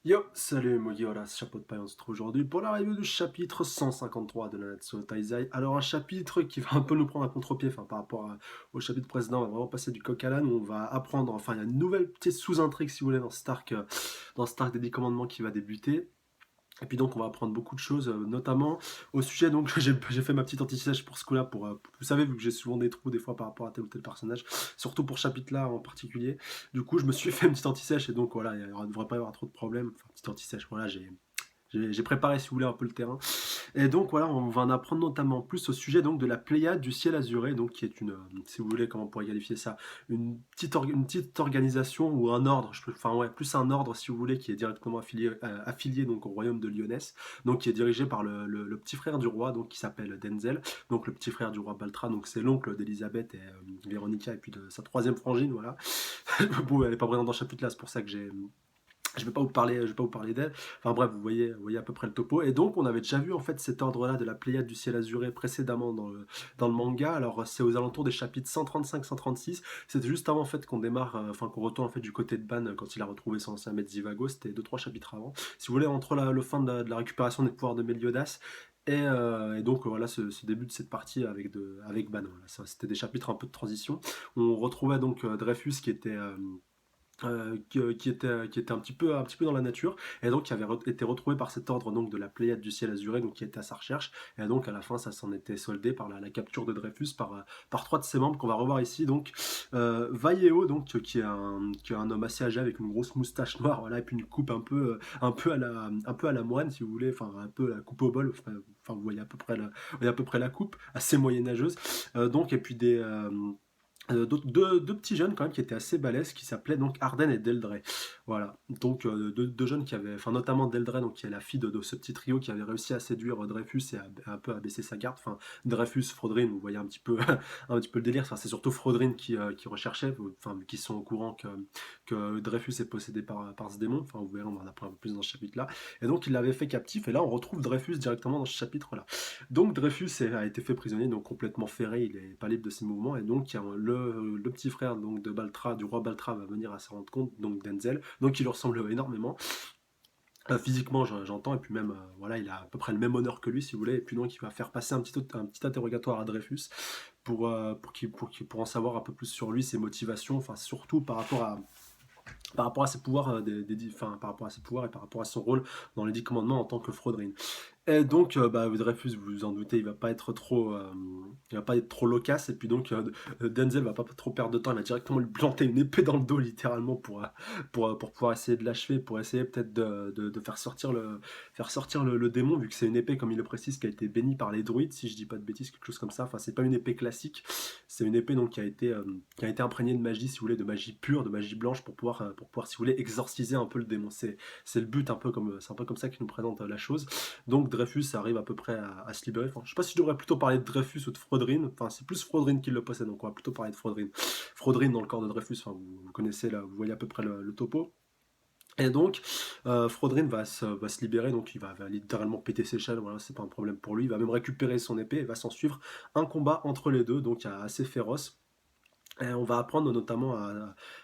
Yo, salut Mugiwara, ce chapeau de paille, on se trouve aujourd'hui pour la review du chapitre 153 de Nanatsu no Taizai. Alors un chapitre qui va un peu nous prendre à contre-pied, enfin par rapport au chapitre précédent, on va vraiment passer du coq à l'âne, où on va apprendre, enfin il y a une nouvelle petite sous-intrigue si vous voulez dans Stark des 10 commandements qui va débuter. Et puis donc on va apprendre beaucoup de choses, notamment au sujet, donc j'ai fait ma petite anti-sèche pour ce coup-là, vous savez, vu que j'ai souvent des trous des fois par rapport à tel ou tel personnage, surtout pour ce chapitre-là en particulier. Du coup je me suis fait une petite anti-sèche et donc voilà, il ne devrait pas y avoir trop de problèmes. Enfin, petite anti-sèche, voilà, j'ai préparé si vous voulez un peu le terrain. Et donc voilà, on va en apprendre notamment plus au sujet donc de la Pléiade du ciel azuré, donc qui est si vous voulez, comment on pourrait qualifier ça, une petite organisation ou un ordre, enfin ouais, plus un ordre si vous voulez, qui est directement affilié donc au royaume de Lyonès, donc qui est dirigé par le petit frère du roi, donc qui s'appelle Denzel, donc le petit frère du roi Baltra, donc c'est l'oncle d'Elisabeth et Véronica et puis de sa troisième frangine, voilà. Bon, elle n'est pas présente dans le chapitre là, c'est pour ça que je vais pas vous parler d'elle. Enfin bref, vous voyez à peu près le topo. Et donc, on avait déjà vu en fait cet ordre-là de la Pléiade du ciel azuré précédemment dans le manga. Alors, c'est aux alentours des chapitres 135-136. C'était juste avant en fait qu'on démarre, enfin qu'on retourne en fait du côté de Ban quand il a retrouvé son ancien maître Zivago. C'était deux trois chapitres avant. Si vous voulez, entre le fin de la récupération des pouvoirs de Meliodas. Et donc voilà ce début de cette partie avec Ban. Voilà. C'était des chapitres un peu de transition. On retrouvait donc Dreyfus qui était un petit peu dans la nature, et donc qui avait été retrouvé par cet ordre donc de la Pléiade du ciel azuré, donc qui était à sa recherche, et donc à la fin ça s'en était soldé par la capture de Dreyfus par trois de ses membres qu'on va revoir ici, donc Vallejo, donc qui est un homme assez âgé avec une grosse moustache noire, voilà, et puis une coupe un peu à la moine si vous voulez, enfin un peu la coupe au bol, enfin vous voyez à peu près vous voyez à peu près la coupe, assez moyenâgeuse, donc et puis deux petits jeunes quand même qui étaient assez balèzes qui s'appelaient donc Arden et Deldray. Voilà, donc deux jeunes qui avaient, enfin notamment Deldray, donc qui est la fille de ce petit trio qui avait réussi à séduire Dreyfus et un peu à baisser sa garde. Enfin Dreyfus, Frodrin, vous voyez un petit peu un petit peu le délire. Enfin, c'est surtout Frodrin qui recherchait, enfin qui sont au courant que Dreyfus est possédé par ce démon. Enfin vous verrez, on en apprend un peu plus dans ce chapitre-là. Et donc il l'avait fait captif et là on retrouve Dreyfus directement dans ce chapitre-là. Donc Dreyfus a été fait prisonnier, donc complètement ferré, il n'est pas libre de ses mouvements, et donc le petit frère donc, de Baltra, du roi Baltra, va venir à s'en rendre compte, donc Denzel, donc il lui ressemble énormément. Physiquement, j'entends, et puis même, voilà, il a à peu près le même honneur que lui, si vous voulez, et puis donc il va faire passer un petit interrogatoire à Dreyfus pour en savoir un peu plus sur lui, ses motivations, enfin surtout par rapport à ses pouvoirs, enfin, par rapport à ses pouvoirs et par rapport à son rôle dans les 10 commandements en tant que Frodrin. Et donc, bah, Dreyfus, vous vous en doutez, il va pas être trop loquace. Et puis donc, Denzel va pas trop perdre de temps. Il va directement lui planter une épée dans le dos, littéralement, pour pouvoir essayer de l'achever, pour essayer peut-être de faire sortir le démon, vu que c'est une épée, comme il le précise, qui a été bénie par les druides, si je dis pas de bêtises, quelque chose comme ça. Enfin, c'est pas une épée classique. C'est une épée donc qui a été imprégnée de magie, si vous voulez, de magie pure, de magie blanche, pour pouvoir, si vous voulez, exorciser un peu le démon. C'est le but, c'est un peu comme ça qu'il nous présente la chose. Donc Dreyfus arrive à peu près à se libérer. Enfin, je sais pas si je devrais plutôt parler de Dreyfus ou de Frodrin. Enfin, c'est plus Frodrin qui le possède, donc on va plutôt parler de Frodrin. Frodrin dans le corps de Dreyfus, enfin, vous connaissez là, vous voyez à peu près le topo. Et donc, Frodrin va se libérer, donc va littéralement péter ses chaînes, voilà, c'est pas un problème pour lui. Il va même récupérer son épée et va s'en suivre un combat entre les deux, donc assez féroce. Et on va apprendre notamment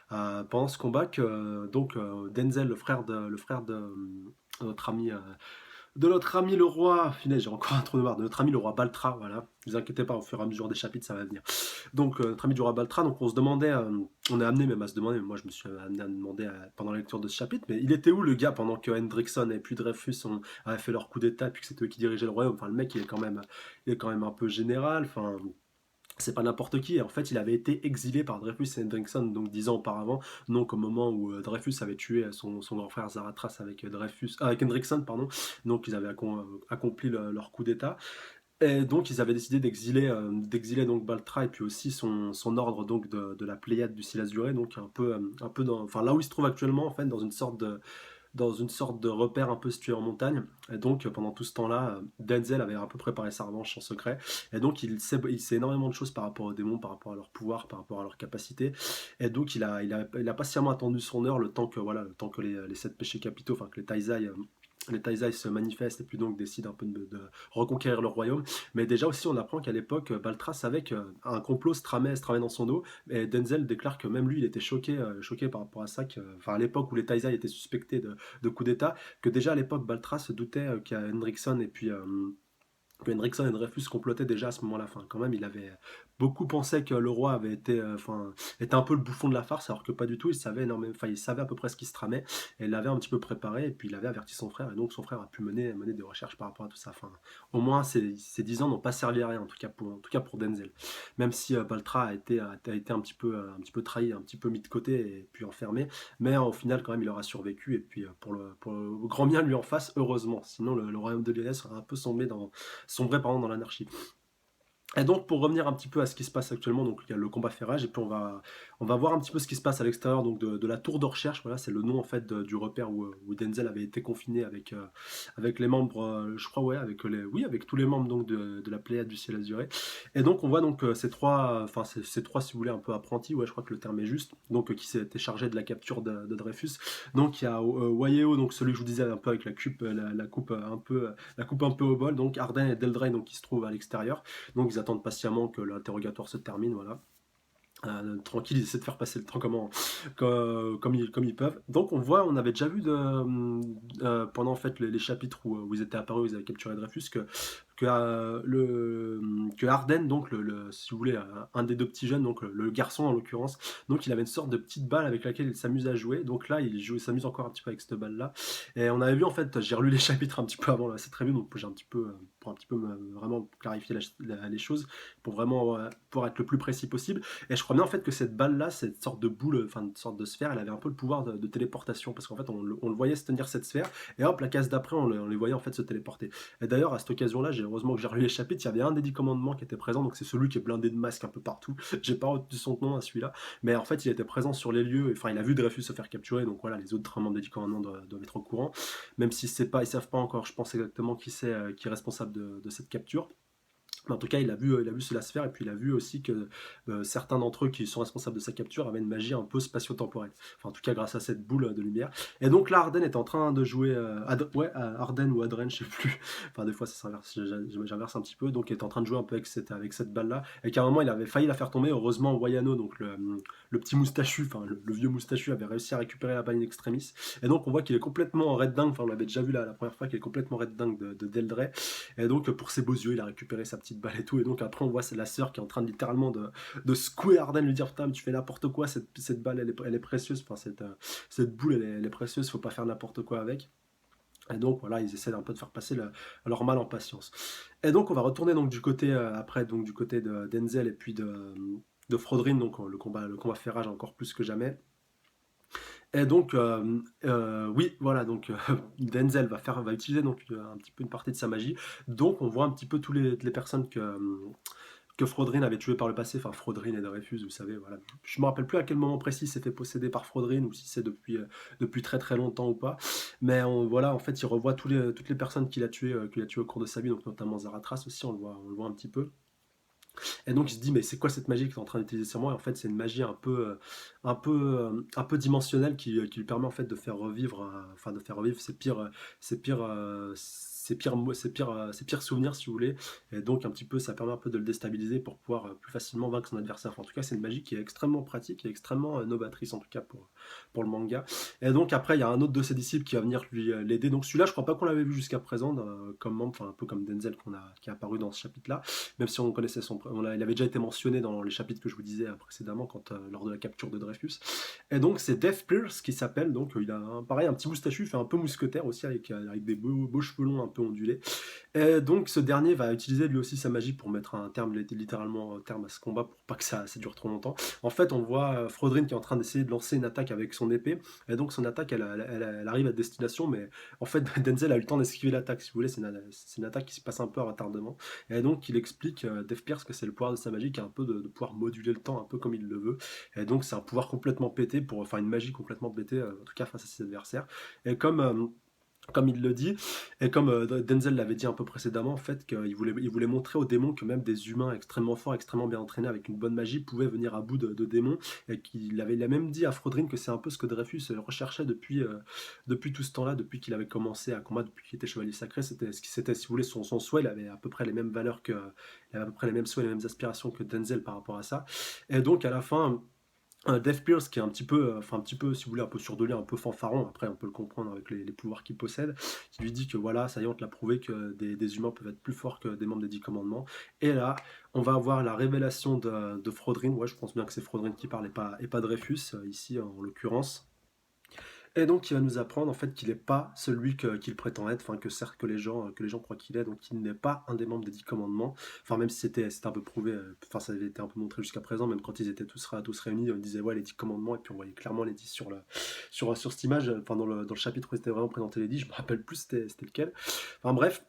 pendant ce combat que donc Denzel, le frère notre ami notre ami le roi, finalement j'ai encore un trou de mémoire, de notre ami le roi Baltra, voilà, ne vous inquiétez pas, au fur et à mesure des chapitres ça va venir. Donc notre ami du roi Baltra, donc on se demandait, on est amené même à se demander, moi je me suis amené à me demander pendant la lecture de ce chapitre, mais il était où le gars pendant que Hendrickson et puis Dreyfus avaient fait leur coup d'état, puis que c'était eux qui dirigeaient le royaume, enfin le mec il est quand même un peu général, enfin c'est pas n'importe qui. En fait, il avait été exilé par Dreyfus et Hendrickson, donc 10 ans auparavant, donc au moment où Dreyfus avait tué son grand frère Zaratras avec Hendrickson, pardon. Donc ils avaient accompli leur coup d'État. Et donc ils avaient décidé d'exiler donc Baltra et puis aussi son ordre donc de la Pléiade du Silas Duré, donc un peu enfin là où il se trouve actuellement en fait dans une sorte de repère un peu situé en montagne. Et donc, pendant tout ce temps-là, Denzel avait un peu préparé sa revanche en secret. Et donc, il sait énormément de choses par rapport aux démons, par rapport à leur pouvoir, par rapport à leur capacité. Et donc, il a patiemment attendu son heure, le temps que les sept péchés capitaux, enfin que les Taizai les Taizai se manifestent et puis donc décident un peu de reconquérir le royaume. Mais déjà aussi, on apprend qu'à l'époque, Baltra savait qu'un complot se tramait dans son dos. Et Denzel déclare que même lui, il était choqué par rapport à ça. Enfin, à l'époque où les Taizai étaient suspectés de coup d'État, que déjà à l'époque, Baltra se doutait qu'Hendrickson et puis que Henriksen et Dreyfus complotaient déjà à ce moment-là. Enfin, quand même, il avait beaucoup pensé que le roi avait été, était un peu le bouffon de la farce, alors que pas du tout. Il savait énormément, enfin, il savait à peu près ce qui se tramait, et il l'avait un petit peu préparé, et puis il avait averti son frère, et donc son frère a pu mener des recherches par rapport à tout ça. Enfin, au moins, ces 10 ans n'ont pas servi à rien, en tout cas pour Denzel. Même si Baltra a été un petit peu trahi, un petit peu mis de côté, et puis enfermé, mais au final, quand même, il aura survécu, et puis pour le grand bien lui en face, heureusement. Sinon, le royaume de l'Élèse serait un peu sombrer pardon, dans l'anarchie. Et donc pour revenir un petit peu à ce qui se passe actuellement, donc il y a le combat fait rage et puis on va voir un petit peu ce qui se passe à l'extérieur donc de la tour de recherche. Voilà, c'est le nom en fait du repère où Denzel avait été confiné avec les membres, je crois ouais, avec tous les membres donc de la Pléiade du ciel azuré. Et donc on voit donc ces trois si vous voulez un peu apprentis, ouais je crois que le terme est juste, donc qui s'était chargé de la capture de Dreyfus. Donc il y a Wayeo, donc celui que je vous disais un peu avec la coupe un peu au bol, donc Arden et Deldray donc qui se trouvent à l'extérieur. Donc ils attendent patiemment que l'interrogatoire se termine, voilà. Tranquille, ils essaient de faire passer le temps comme ils peuvent. Donc on avait déjà vu pendant en fait les chapitres où ils étaient apparus, où ils avaient capturé Dreyfus, que Arden, donc si vous voulez, un des deux petits jeunes, donc le garçon en l'occurrence, donc il avait une sorte de petite balle avec laquelle il s'amuse à jouer. Donc là, il s'amuse encore un petit peu avec cette balle-là. Et on avait vu en fait, j'ai relu les chapitres un petit peu avant là, c'est très bien, donc j'ai un petit peu pour un petit peu vraiment clarifier les choses, pour vraiment pouvoir être le plus précis possible. Et je crois bien en fait que cette balle-là, cette sorte de boule, enfin une sorte de sphère, elle avait un peu le pouvoir de téléportation, parce qu'en fait on le voyait se tenir cette sphère, et hop, la case d'après, on les voyait en fait se téléporter. Et d'ailleurs, à cette occasion-là, heureusement que j'ai relu les chapitres, il y avait un des 10 commandements qui était présent, donc c'est celui qui est blindé de masques un peu partout. J'ai pas retenu son nom à celui-là, mais en fait il était présent sur les lieux, enfin il a vu Dreyfus se faire capturer, donc voilà, les autres membres des 10 commandements doivent être au courant, même si ils savent pas encore, je pense exactement qui est responsable de cette capture. Mais en tout cas, il a vu cela se faire, et puis il a vu aussi que certains d'entre eux qui sont responsables de sa capture avaient une magie un peu spatio-temporelle. Enfin, en tout cas, grâce à cette boule de lumière. Et donc là, Arden est en train de jouer. Arden ou Adren, je sais plus. Enfin, des fois, ça s'inverse, j'inverse un petit peu. Donc, il est en train de jouer un peu avec cette balle-là. Et qu'à un moment, il avait failli la faire tomber. Heureusement, Wayano, donc le petit moustachu, enfin, le vieux moustachu, avait réussi à récupérer la balle in extremis. Et donc, on voit qu'il est complètement en red dingue. Enfin, on l'avait déjà vu la première fois, qu'il est complètement red dingue de Deldray. Et donc, pour ses beaux yeux, il a récupéré sa petite balle et tout. Et donc, après, on voit c'est la sœur qui est en train littéralement de secouer Arden, lui dire putain, tu fais n'importe quoi, cette balle, elle est précieuse. Enfin, cette boule, elle est précieuse, faut pas faire n'importe quoi avec. Et donc voilà, ils essaient un peu de faire passer leur mal en patience. Et donc on va retourner donc du côté après donc du côté de Denzel et puis de Frodrin, donc le combat fait rage encore plus que jamais. Et donc, oui, voilà, donc Denzel va utiliser donc un petit peu une partie de sa magie. Donc, on voit un petit peu toutes les personnes que Frodrin avait tuées par le passé, enfin Frodrin et Dreyfus, vous savez, voilà. Je me rappelle plus à quel moment précis il s'est fait posséder par Frodrin, ou si c'est depuis très très longtemps ou pas. Mais voilà, en fait, il revoit toutes les personnes qu'il a tuées au cours de sa vie, donc notamment Zaratras aussi, on le voit un petit peu. Et donc il se dit, mais c'est quoi cette magie que tu es en train d'utiliser sur moi? Et en fait, c'est une magie un peu dimensionnelle qui lui permet en fait de faire revivre, ses pires souvenirs, si vous voulez. Et donc un petit peu, ça permet un peu de le déstabiliser pour pouvoir plus facilement vaincre son adversaire. Enfin, en tout cas, c'est une magie qui est extrêmement pratique et extrêmement novatrice, en tout cas pour le manga. Et donc après, il y a un autre de ses disciples qui va venir lui l'aider. Donc celui-là, je crois pas qu'on l'avait vu jusqu'à présent comme membre, enfin un peu comme Denzel qui est apparu dans ce chapitre-là, même si on connaissait il avait déjà été mentionné dans les chapitres que je vous disais précédemment, lors de la capture de Dreyfus. Et donc c'est Death Pierce qui s'appelle, donc il a pareil un petit moustachu, il fait un peu mousquetaire aussi avec des beaux cheveux longs un peu ondulés. Et donc ce dernier va utiliser lui aussi sa magie pour mettre un terme, littéralement un terme à ce combat, pour pas que ça dure trop longtemps. En fait, on voit Frodrin qui est en train d'essayer de lancer une attaque avec son épée, et donc son attaque elle arrive à destination, mais en fait Denzel a eu le temps d'esquiver l'attaque, si vous voulez, c'est une attaque qui se passe un peu à retardement. Et donc il explique, Dave Pierce, que c'est le pouvoir de sa magie qui est un peu de pouvoir moduler le temps un peu comme il le veut. Et donc c'est un pouvoir complètement pété, enfin une magie complètement pétée, en tout cas face à ses adversaires. Et comme comme il le dit, et comme Denzel l'avait dit un peu précédemment, en fait, il voulait montrer aux démons que même des humains extrêmement forts, extrêmement bien entraînés avec une bonne magie pouvaient venir à bout de démons, et il a même dit à Frodrin que c'est un peu ce que Dreyfus recherchait depuis tout ce temps-là, depuis qu'il avait commencé à combattre, depuis qu'il était chevalier sacré, c'était, si vous voulez, son souhait, il avait à peu près les mêmes valeurs il avait à peu près les mêmes souhaits, les mêmes aspirations que Denzel par rapport à ça, et donc à la fin, Dave Pierce qui est un petit peu, enfin un petit peu, si vous voulez, un peu surdolé, un peu fanfaron, après on peut le comprendre avec les pouvoirs qu'il possède, qui lui dit que voilà, ça y est, on te l'a prouvé que des humains peuvent être plus forts que des membres des 10 commandements. Et là, on va avoir la révélation de Frodrin, ouais, je pense bien que c'est Frodrin qui parle et pas Dreyfus, ici en l'occurrence. Et donc, il va nous apprendre en fait qu'il n'est pas celui qu'il prétend être, enfin que certes que les gens croient qu'il est, donc il n'est pas un des membres des 10 commandements. Enfin, même si c'était un peu prouvé, enfin ça avait été un peu montré jusqu'à présent, même quand ils étaient tous réunis, on disait ouais les 10 commandements, et puis on voyait clairement les 10 sur cette image, enfin dans le chapitre où c'était vraiment présenté les 10, je me rappelle plus c'était lequel. Enfin bref,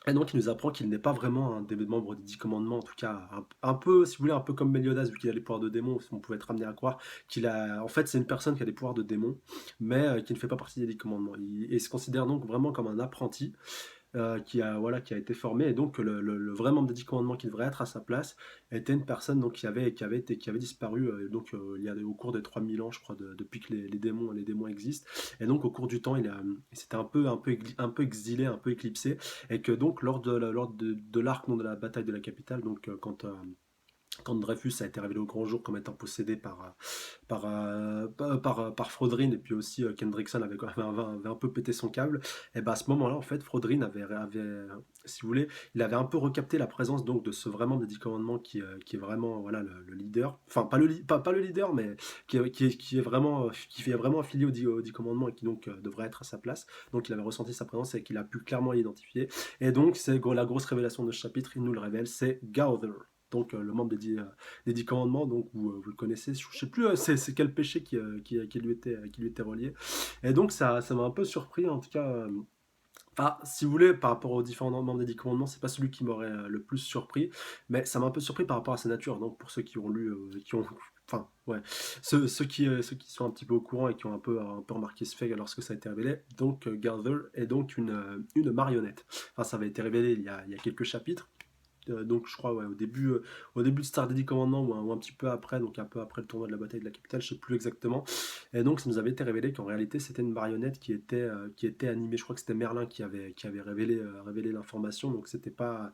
et donc, il nous apprend qu'il n'est pas vraiment un des membres des 10 commandements, en tout cas, un peu, si vous voulez, un peu comme Meliodas, vu qu'il a les pouvoirs de démon, on pouvait être amené à croire qu'il a. En fait, c'est une personne qui a des pouvoirs de démon, mais qui ne fait pas partie des 10 commandements. Il se considère donc vraiment comme un apprenti, voilà, qui a été formé, et donc le vrai membre des 10 commandements qui devrait être à sa place était une personne donc, qui avait disparu donc, au cours des 3000 ans, je crois, depuis que les démons existent. Et donc au cours du temps, il s'était un peu exilé, un peu éclipsé, et que donc lors de l'arc non, de la bataille de la capitale, donc quand Dreyfus a été révélé au grand jour comme étant possédé par Frodrin, et puis aussi Kendrickson avait un peu pété son câble, et ben à ce moment-là, en fait, Frodrin si vous voulez, il avait un peu recapté la présence donc de ce vraiment des 10 commandements qui est vraiment voilà, le leader, enfin pas le leader, mais qui fait vraiment affilié aux 10 commandements, et qui donc devrait être à sa place. Donc il avait ressenti sa présence et qu'il a pu clairement l'identifier. Et donc c'est la grosse révélation de ce chapitre, il nous le révèle, c'est Gauther, donc le membre des 10 commandements, donc vous le connaissez, je ne sais plus c'est quel péché qui lui était relié. Et donc ça m'a un peu surpris, en tout cas. Enfin, si vous voulez, par rapport aux différents membres des 10 commandements, c'est pas celui qui m'aurait le plus surpris, mais ça m'a un peu surpris par rapport à sa nature. Donc pour ceux qui ont lu, enfin, ouais, ceux qui sont un petit peu au courant et qui ont un peu remarqué ce fait lorsque ça a été révélé, donc Gather est donc une marionnette. Enfin, ça avait été révélé il y a quelques chapitres. Donc je crois ouais, au début de Star Daddy Commandant, ou un petit peu après, donc un peu après le tournoi de la bataille de la capitale, je sais plus exactement. Et donc ça nous avait été révélé qu'en réalité c'était une marionnette qui était animée. Je crois que c'était Merlin qui avait révélé l'information, donc c'était pas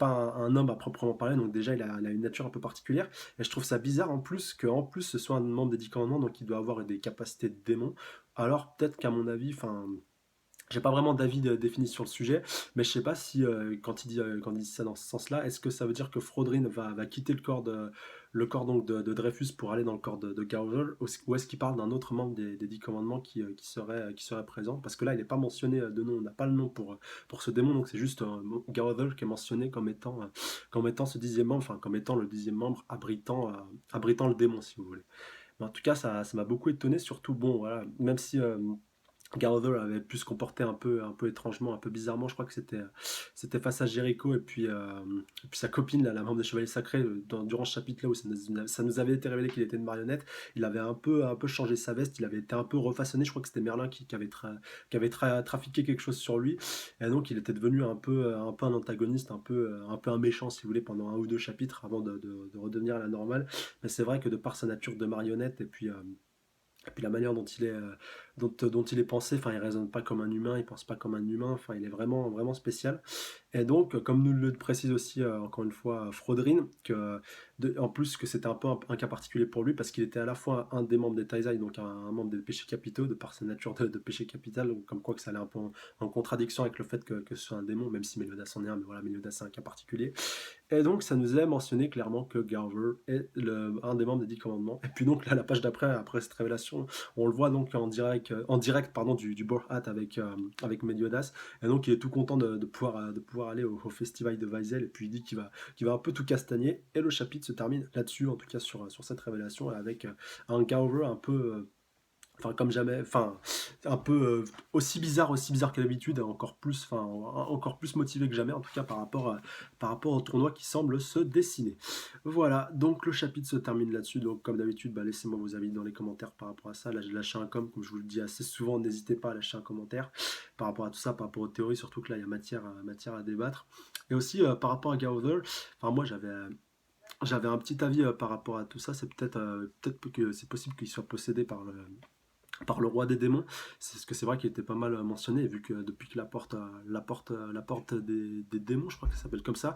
un homme à proprement parler, donc déjà il a une nature un peu particulière. Et je trouve ça bizarre en plus qu'en plus ce soit un membre des 10 commandements, donc il doit avoir des capacités de démon. Alors peut-être qu'à mon avis, enfin j'ai pas vraiment d'avis défini sur le sujet, mais je sais pas si quand il dit ça dans ce sens-là, est-ce que ça veut dire que Frodrin va quitter le corps donc de Dreyfus pour aller dans le corps de Gauther, ou est-ce qu'il parle d'un autre membre des 10 commandements qui serait présent? Parce que là, il n'est pas mentionné de nom, on n'a pas le nom pour ce démon, donc c'est juste Gauther qui est mentionné comme étant ce dixième membre, enfin comme étant le dixième membre abritant le démon, si vous voulez. Mais en tout cas, ça m'a beaucoup étonné, surtout, bon, voilà, même si Gauther avait pu se comporter un peu étrangement, un peu bizarrement. Je crois que c'était face à Jericho, et puis sa copine, là, la membre des Chevaliers Sacrés, durant ce chapitre-là où ça nous avait été révélé qu'il était une marionnette. Il avait un peu changé sa veste, il avait été un peu refaçonné. Je crois que c'était Merlin qui avait trafiqué quelque chose sur lui. Et donc il était devenu un peu un antagoniste, un peu un méchant, si vous voulez, pendant un ou deux chapitres avant de redevenir à la normale. Mais c'est vrai que de par sa nature de marionnette, et puis la manière dont il est pensé, enfin, il raisonne pas comme un humain, il pense pas comme un humain, enfin, il est vraiment, vraiment spécial. Et donc, comme nous le précise aussi, encore une fois, Frodrin, en plus que c'était un peu un cas particulier pour lui, parce qu'il était à la fois un des membres des Taizai, donc un membre des péchés capitaux, de par sa nature de péché capital, donc comme quoi que ça allait un peu en contradiction avec le fait que ce soit un démon, même si Meliodas en est un, mais voilà, Meliodas c'est un cas particulier. Et donc, ça nous est mentionné clairement que Garver est un des membres des 10 commandements. Et puis donc, là, la page d'après, après cette révélation, on le voit donc en direct pardon, du Borhat avec Meliodas. Et donc, il est tout content de pouvoir aller au festival de Weisel. Et puis, il dit qu'il va un peu tout castagner. Et le chapitre se termine là-dessus, en tout cas sur cette révélation, avec un Garver Enfin, comme jamais, enfin, un peu aussi bizarre que d'habitude, encore plus, enfin, encore plus motivé que jamais, en tout cas par rapport au tournoi qui semble se dessiner. Voilà, donc le chapitre se termine là-dessus. Donc, comme d'habitude, bah, laissez-moi vos avis dans les commentaires par rapport à ça. Là, j'ai lâché un comme je vous le dis assez souvent, n'hésitez pas à lâcher un commentaire par rapport à tout ça, par rapport aux théories, surtout que là, il y a matière à débattre. Et aussi, par rapport à Gowther, enfin, moi, j'avais un petit avis par rapport à tout ça. C'est peut-être que c'est possible qu'il soit possédé par le roi des démons. C'est ce que c'est vrai qu'il était pas mal mentionné, vu que depuis que la porte des démons, je crois que ça s'appelle comme ça,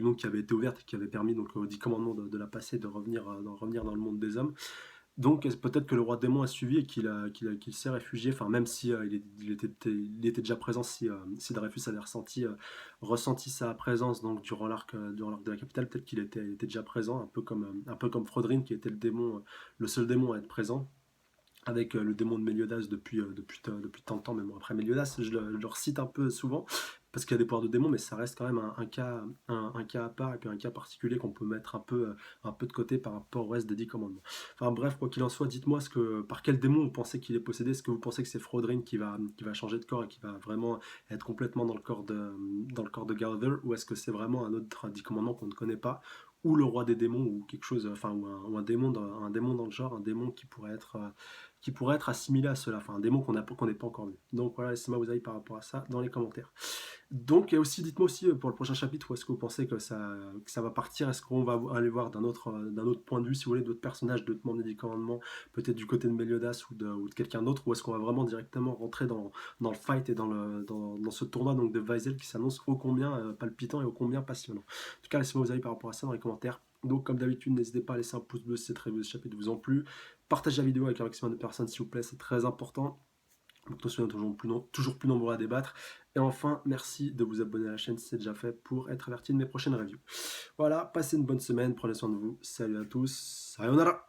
donc, qui avait été ouverte et qui avait permis donc aux 10 commandements de la passer, de revenir dans le monde des hommes. Donc peut-être que le roi démon a suivi et qu'il s'est réfugié, enfin même si il était déjà présent, si Dreyfus avait ressenti sa présence donc durant l'arc de la capitale, peut-être il était déjà présent, un peu comme Frodrin qui était le seul démon à être présent avec le démon de Méliodas depuis tant de temps, même bon, après Méliodas, je le recite un peu souvent, parce qu'il y a des pouvoirs de démon, mais ça reste quand même un cas à part, et puis un cas particulier qu'on peut mettre un peu de côté par rapport au reste des 10 commandements. Enfin bref, quoi qu'il en soit, dites-moi par quel démon vous pensez qu'il est possédé. Est-ce que vous pensez que c'est Frodrin qui va changer de corps et qui va vraiment être complètement dans le corps de Gowther, ou est-ce que c'est vraiment un autre 10 commandements qu'on ne connaît pas, ou le roi des démons, ou quelque chose, enfin, ou un démon dans le genre, un démon qui pourrait être assimilé à cela, enfin un démon qu'on n'est pas encore vu. Donc voilà, laissez-moi vos avis par rapport à ça dans les commentaires. Donc, et aussi, dites-moi aussi pour le prochain chapitre, où est-ce que vous pensez que ça va partir? Est-ce qu'on va aller voir d'un autre point de vue, si vous voulez, d'autres personnages, d'autres membres des 10 commandements, peut-être du côté de Meliodas ou de quelqu'un d'autre, ou est-ce qu'on va vraiment directement rentrer dans le fight et dans ce tournoi donc, de Weisel qui s'annonce ô combien palpitant et ô combien passionnant? En tout cas, laissez-moi vos avis par rapport à ça dans les commentaires. Donc, comme d'habitude, n'hésitez pas à laisser un pouce bleu si ce chapitre vous en plu. Partagez la vidéo avec un maximum de personnes, s'il vous plaît, c'est très important. Donc, attention, toujours plus nombreux à débattre. Et enfin, merci de vous abonner à la chaîne si c'est déjà fait pour être averti de mes prochaines reviews. Voilà, passez une bonne semaine, prenez soin de vous. Salut à tous, sayonara!